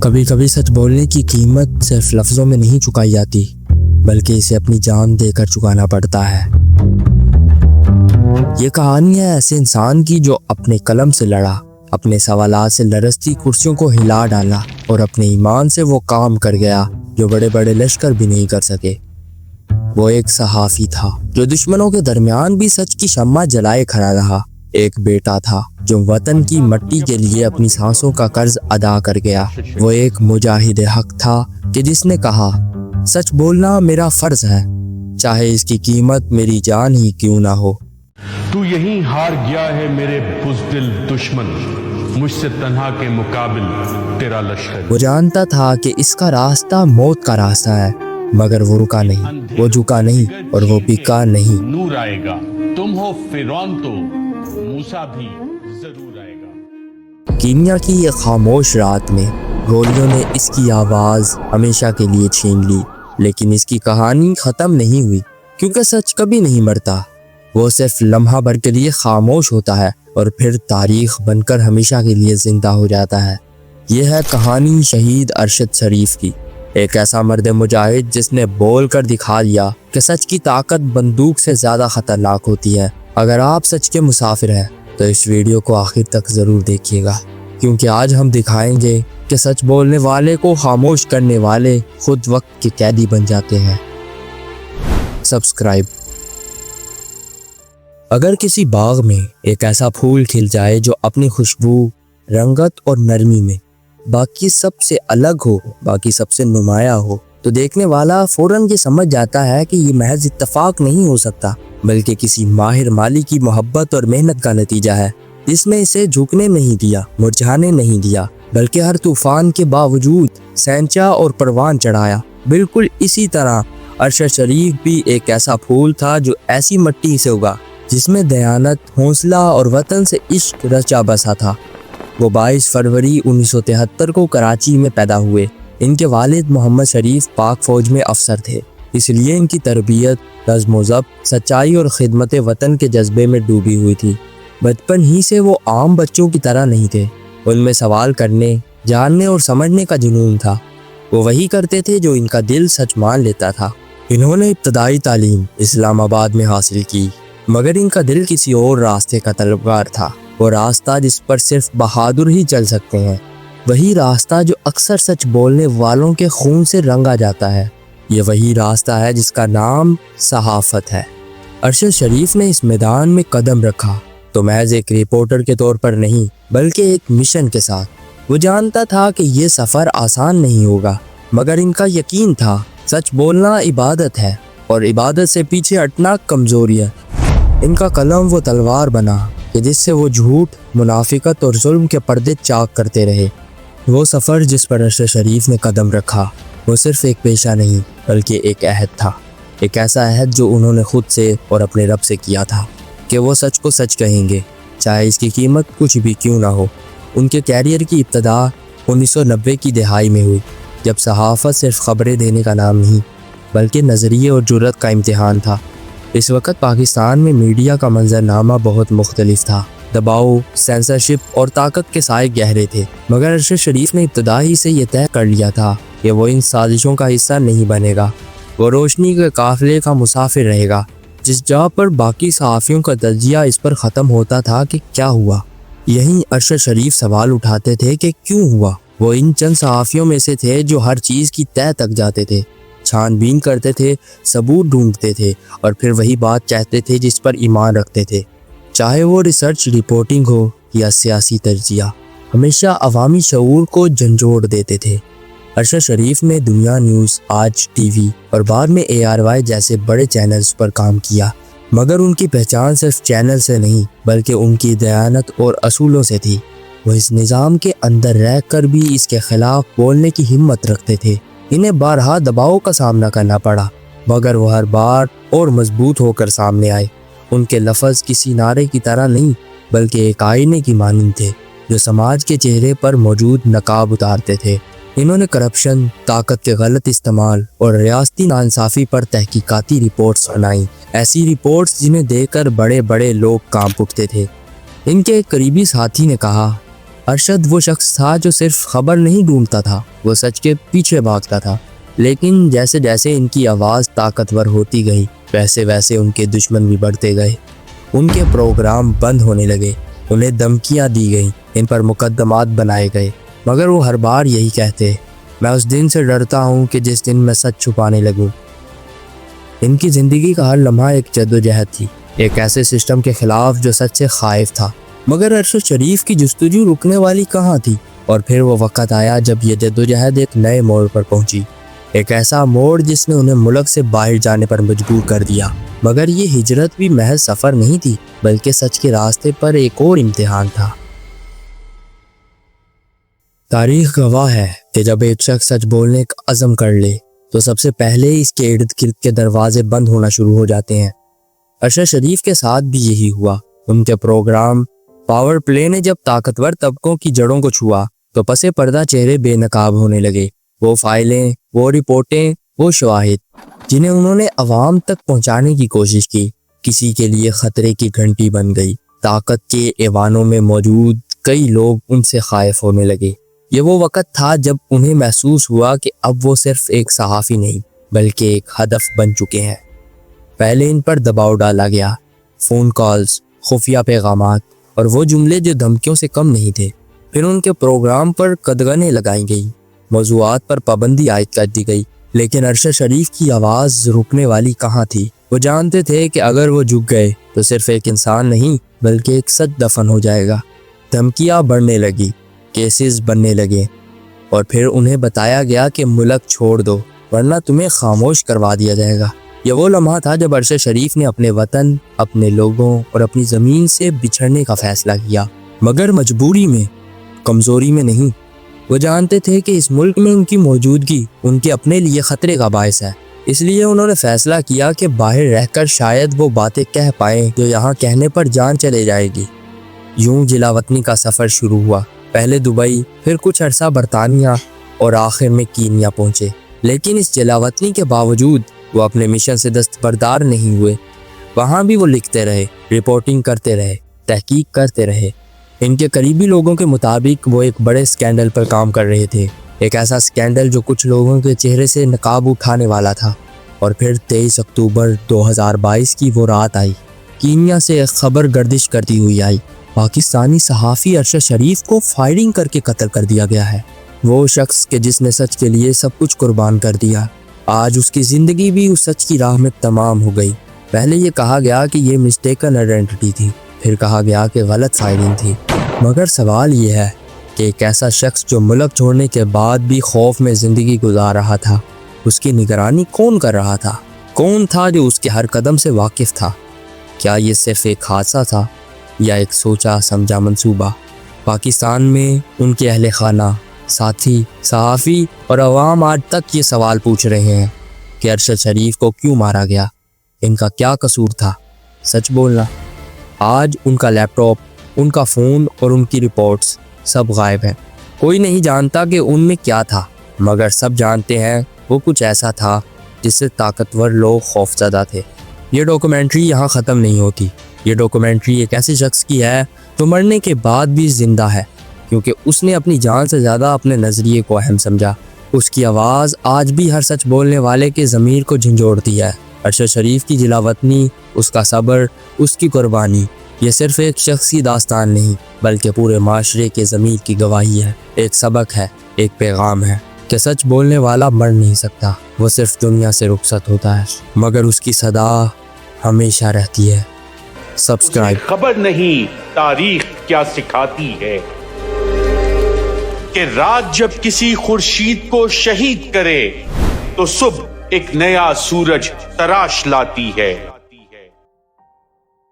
کبھی کبھی سچ بولنے کی قیمت صرف لفظوں میں نہیں چکائی جاتی، بلکہ اسے اپنی جان دے کر چکانا پڑتا ہے۔ یہ کہانی ہے ایسے انسان کی جو اپنے قلم سے لڑا، اپنے سوالات سے لرزتی کرسیوں کو ہلا ڈالا اور اپنے ایمان سے وہ کام کر گیا جو بڑے بڑے لشکر بھی نہیں کر سکے۔ وہ ایک صحافی تھا جو دشمنوں کے درمیان بھی سچ کی شمع جلائے کھڑا رہا۔ ایک بیٹا تھا جو وطن کی مٹی کے لیے اپنی سانسوں کا قرض ادا کر گیا۔ وہ ایک مجاہد حق تھا کہ جس نے کہا، سچ بولنا میرا فرض ہے، چاہے اس کی قیمت میری جان ہی کیوں نہ ہو۔ تو یہیں ہار گیا ہے میرے بزدل دشمن، مجھ سے تنہا کے مقابل تیرا لشکر۔ وہ جانتا تھا کہ اس کا راستہ موت کا راستہ ہے، مگر وہ رکا نہیں، وہ جھکا نہیں اور وہ بکا نہیں۔ نور آئے گا، تم ہو فرعون تو موسیٰ بھی ضرور آئے گا۔ کینیا کی ایک خاموش رات میں گولیوں نے اس کی آواز ہمیشہ کے لیے چھین لی، لیکن اس کی کہانی ختم نہیں ہوئی، کیونکہ سچ کبھی نہیں مرتا۔ وہ صرف لمحہ بھر کے لیے خاموش ہوتا ہے اور پھر تاریخ بن کر ہمیشہ کے لیے زندہ ہو جاتا ہے۔ یہ ہے کہانی شہید ارشد شریف کی، ایک ایسا مرد مجاہد جس نے بول کر دکھا دیا کہ سچ کی طاقت بندوق سے زیادہ خطرناک ہوتی ہے۔ اگر آپ سچ کے مسافر ہیں تو اس ویڈیو کو آخر تک ضرور دیکھیے گا، کیونکہ آج ہم دکھائیں گے کہ سچ بولنے والے کو خاموش کرنے والے خود وقت کے قیدی بن جاتے ہیں۔ سبسکرائب۔ اگر کسی باغ میں ایک ایسا پھول کھل جائے جو اپنی خوشبو، رنگت اور نرمی میں باقی سب سے الگ ہو، باقی سب سے نمایاں ہو، تو دیکھنے والا فوراً یہ سمجھ جاتا ہے کہ یہ محض اتفاق نہیں ہو سکتا، بلکہ کسی ماہر مالی کی محبت اور محنت کا نتیجہ ہے، جس میں اسے جھکنے نہیں دیا، مرجھانے نہیں دیا، بلکہ ہر طوفان کے باوجود سینچا اور پروان چڑھایا۔ بالکل اسی طرح ارشد شریف بھی ایک ایسا پھول تھا جو ایسی مٹی سے اگا جس میں دیانت، حوصلہ اور وطن سے عشق رچا بسا تھا۔ وہ 22 فروری 1973 کو کراچی میں پیدا ہوئے۔ ان کے والد محمد شریف پاک فوج میں افسر تھے، اس لیے ان کی تربیت نظم و ضبط، سچائی اور خدمت وطن کے جذبے میں ڈوبی ہوئی تھی۔ بچپن ہی سے وہ عام بچوں کی طرح نہیں تھے، ان میں سوال کرنے، جاننے اور سمجھنے کا جنون تھا۔ وہ وہی کرتے تھے جو ان کا دل سچ مان لیتا تھا۔ انہوں نے ابتدائی تعلیم اسلام آباد میں حاصل کی، مگر ان کا دل کسی اور راستے کا طلبگار تھا۔ وہ راستہ جس پر صرف بہادر ہی چل سکتے ہیں، وہی راستہ جو اکثر سچ بولنے والوں کے خون سے رنگا جاتا ہے۔ یہ وہی راستہ ہے جس کا نام صحافت ہے۔ ارشد شریف نے اس میدان میں قدم رکھا تو محض ایک رپورٹر کے طور پر نہیں، بلکہ ایک مشن کے ساتھ۔ وہ جانتا تھا کہ یہ سفر آسان نہیں ہوگا، مگر ان کا یقین تھا سچ بولنا عبادت ہے اور عبادت سے پیچھے ہٹنا کمزوری ہے۔ ان کا قلم وہ تلوار بنا کہ جس سے وہ جھوٹ، منافقت اور ظلم کے پردے چاک کرتے رہے۔ وہ سفر جس پر ارشد شریف نے قدم رکھا، وہ صرف ایک پیشہ نہیں بلکہ ایک عہد تھا، ایک ایسا عہد جو انہوں نے خود سے اور اپنے رب سے کیا تھا کہ وہ سچ کو سچ کہیں گے، چاہے اس کی قیمت کچھ بھی کیوں نہ ہو۔ ان کے کیریئر کی ابتدا 1990 کی دہائی میں ہوئی، جب صحافت صرف خبریں دینے کا نام نہیں بلکہ نظریے اور جرأت کا امتحان تھا۔ اس وقت پاکستان میں میڈیا کا منظرنامہ بہت مختلف تھا۔ دباؤ، سینسرشپ اور طاقت کے سائے گہرے تھے، مگر ارشد شریف نے ابتدائی سے یہ طے کر لیا تھا کہ وہ ان سازشوں کا حصہ نہیں بنے گا۔ وہ روشنی کے قافلے کا مسافر رہے گا، جس جگہ پر باقی صحافیوں کا تجزیہ اس پر ختم ہوتا تھا کہ کیا ہوا، یہیں ارشد شریف سوال اٹھاتے تھے کہ کیوں ہوا۔ وہ ان چند صحافیوں میں سے تھے جو ہر چیز کی تہہ تک جاتے تھے، چھان بین کرتے تھے، ثبوت ڈھونڈتے تھے اور پھر وہی بات کہتے تھے جس پر ایمان رکھتے تھے، چاہے وہ ریسرچ رپورٹنگ ہو یا سیاسی تجزیہ، ہمیشہ عوامی شعور کو جھنجھوڑ دیتے تھے۔ ارشد شریف نے دنیا نیوز، آج ٹی وی اور بعد میں ARY جیسے بڑے چینلز پر کام کیا، مگر ان کی پہچان صرف چینل سے نہیں بلکہ ان کی دیانت اور اصولوں سے تھی۔ وہ اس نظام کے اندر رہ کر بھی اس کے خلاف بولنے کی ہمت رکھتے تھے۔ انہیں بارہا دباؤ کا سامنا کرنا پڑا، مگر وہ ہر بار اور مضبوط ہو کر سامنے آئے۔ ان کے لفظ کسی نعرے کی طرح نہیں بلکہ ایک آئینے کی مانند تھے جو سماج کے چہرے پر موجود نقاب اتارتے تھے۔ انہوں نے کرپشن، طاقت کے غلط استعمال اور ریاستی ناانصافی پر تحقیقاتی رپورٹس بنائیں، ایسی رپورٹس جنہیں دیکھ کر بڑے بڑے لوگ کانپ اٹھتے تھے۔ ان کے ایک قریبی ساتھی نے کہا، ارشد وہ شخص تھا جو صرف خبر نہیں ڈھونڈتا تھا، وہ سچ کے پیچھے بھاگتا تھا۔ لیکن جیسے جیسے ان کی آواز طاقتور ہوتی گئی ویسے ویسے ان کے دشمن بھی بڑھتے گئے۔ ان کے پروگرام بند ہونے لگے، انہیں دھمکیاں دی گئیں، ان پر مقدمات بنائے گئے، مگر وہ ہر بار یہی کہتے، میں اس دن سے ڈرتا ہوں کہ جس دن میں سچ چھپانے لگوں۔ ان کی زندگی کا ہر لمحہ ایک جدوجہد تھی، ایک ایسے سسٹم کے خلاف جو سچ سے خائف تھا۔ مگر ارشد شریف کی جستجو رکنے والی کہاں تھی؟ اور پھر وہ وقت آیا جب یہ جدوجہد ایک نئے موڑ پر پہنچی، ایک ایسا موڑ جس نے انہیں ملک سے باہر جانے پر مجبور کر دیا۔ مگر یہ ہجرت بھی محض سفر نہیں تھی، بلکہ سچ کے راستے پر ایک اور امتحان تھا۔ تاریخ گواہ ہے کہ جب ایک شخص سچ بولنے کا عزم کر لے تو سب سے پہلے اس کے ارد گرد کے دروازے بند ہونا شروع ہو جاتے ہیں۔ ارشد شریف کے ساتھ بھی یہی ہوا۔ ان کے پروگرام پاور پلے نے جب طاقتور طبقوں کی جڑوں کو چھوا تو پس پردہ چہرے بے نقاب ہونے لگے۔ وہ فائلیں، وہ رپورٹیں، وہ شواہد جنہیں انہوں نے عوام تک پہنچانے کی کوشش کی، کسی کے لیے خطرے کی گھنٹی بن گئی۔ طاقت کے ایوانوں میں موجود کئی لوگ ان سے خائف ہونے لگے۔ یہ وہ وقت تھا جب انہیں محسوس ہوا کہ اب وہ صرف ایک صحافی نہیں بلکہ ایک ہدف بن چکے ہیں۔ پہلے ان پر دباؤ ڈالا گیا، فون کالز، خفیہ پیغامات اور وہ جملے جو دھمکیوں سے کم نہیں تھے۔ پھر ان کے پروگرام پر قدغنیں لگائی گئیں، موضوعات پر پابندی عائد کر دی گئی۔ لیکن ارشد شریف کی آواز رکنے والی کہاں تھی؟ وہ جانتے تھے کہ اگر وہ جھک گئے تو صرف ایک انسان نہیں بلکہ ایک سچ دفن ہو جائے گا۔ دھمکیاں بڑھنے لگی، کیسز بننے لگے، اور پھر انہیں بتایا گیا کہ ملک چھوڑ دو ورنہ تمہیں خاموش کروا دیا جائے گا۔ یہ وہ لمحہ تھا جب ارشد شریف نے اپنے وطن، اپنے لوگوں اور اپنی زمین سے بچھڑنے کا فیصلہ کیا، مگر مجبوری میں، کمزوری میں نہیں۔ وہ جانتے تھے کہ اس ملک میں ان کی موجودگی ان کے اپنے لیے خطرے کا باعث ہے، اس لیے انہوں نے فیصلہ کیا کہ باہر رہ کر شاید وہ باتیں کہہ پائیں جو یہاں کہنے پر جان چلے جائے گی۔ یوں جلاوطنی کا سفر شروع ہوا، پہلے دبئی، پھر کچھ عرصہ برطانیہ اور آخر میں کینیا پہنچے۔ لیکن اس جلاوطنی کے باوجود وہ اپنے مشن سے دستبردار نہیں ہوئے۔ وہاں بھی وہ لکھتے رہے، رپورٹنگ کرتے رہے، تحقیق کرتے رہے۔ ان کے قریبی لوگوں کے مطابق وہ ایک بڑے سکینڈل پر کام کر رہے تھے، ایک ایسا سکینڈل جو کچھ لوگوں کے چہرے سے نقاب اٹھانے والا تھا۔ اور پھر 23 اکتوبر 2022 کی وہ رات آئی، کینیا سے ایک خبر گردش کرتی ہوئی آئی، پاکستانی صحافی ارشد شریف کو فائرنگ کر کے قتل کر دیا گیا ہے۔ وہ شخص کہ جس نے سچ کے لیے سب کچھ قربان کر دیا، آج اس کی زندگی بھی اس سچ کی راہ میں تمام ہو گئی۔ پہلے یہ کہا گیا کہ یہ مسٹیکن آئیڈینٹی تھی، پھر کہا گیا کہ غلط فائرنگ تھی، مگر سوال یہ ہے کہ ایک ایسا شخص جو ملک چھوڑنے کے بعد بھی خوف میں زندگی گزار رہا تھا، اس کی نگرانی کون کر رہا تھا؟ کون تھا جو اس کے ہر قدم سے واقف تھا؟ کیا یہ صرف ایک حادثہ تھا یا ایک سوچا سمجھا منصوبہ؟ پاکستان میں ان کے اہل خانہ، ساتھی، صحافی اور عوام آج تک یہ سوال پوچھ رہے ہیں کہ ارشد شریف کو کیوں مارا گیا؟ ان کا کیا قصور تھا؟ سچ بولنا۔ آج ان کا لیپ ٹاپ، ان کا فون اور ان کی رپورٹس سب غائب ہیں۔ کوئی نہیں جانتا کہ ان میں کیا تھا، مگر سب جانتے ہیں وہ کچھ ایسا تھا جس سے طاقتور لوگ خوفزدہ تھے۔ یہ ڈاکومنٹری یہاں ختم نہیں ہوتی۔ یہ ڈاکومنٹری ایک ایسے شخص کی ہے جو مرنے کے بعد بھی زندہ ہے، کیونکہ اس نے اپنی جان سے زیادہ اپنے نظریے کو اہم سمجھا۔ اس کی آواز آج بھی ہر سچ بولنے والے کے ضمیر کو جھنجھوڑتی ہے۔ ارشد شریف کی جلاوطنی، اس کا صبر، اس کی قربانی، یہ صرف ایک شخصی داستان نہیں بلکہ پورے معاشرے کے ضمیر کی گواہی ہے، ایک سبق ہے، ایک پیغام ہے کہ سچ بولنے والا مر نہیں سکتا، وہ صرف دنیا سے رخصت ہوتا ہے، مگر اس کی صدا ہمیشہ رہتی ہے۔ سبسکرائب۔ خبر نہیں تاریخ کیا سکھاتی ہے کہ رات جب کسی خورشید کو شہید کرے تو صبح ایک نیا سورج تراش لاتی ہے۔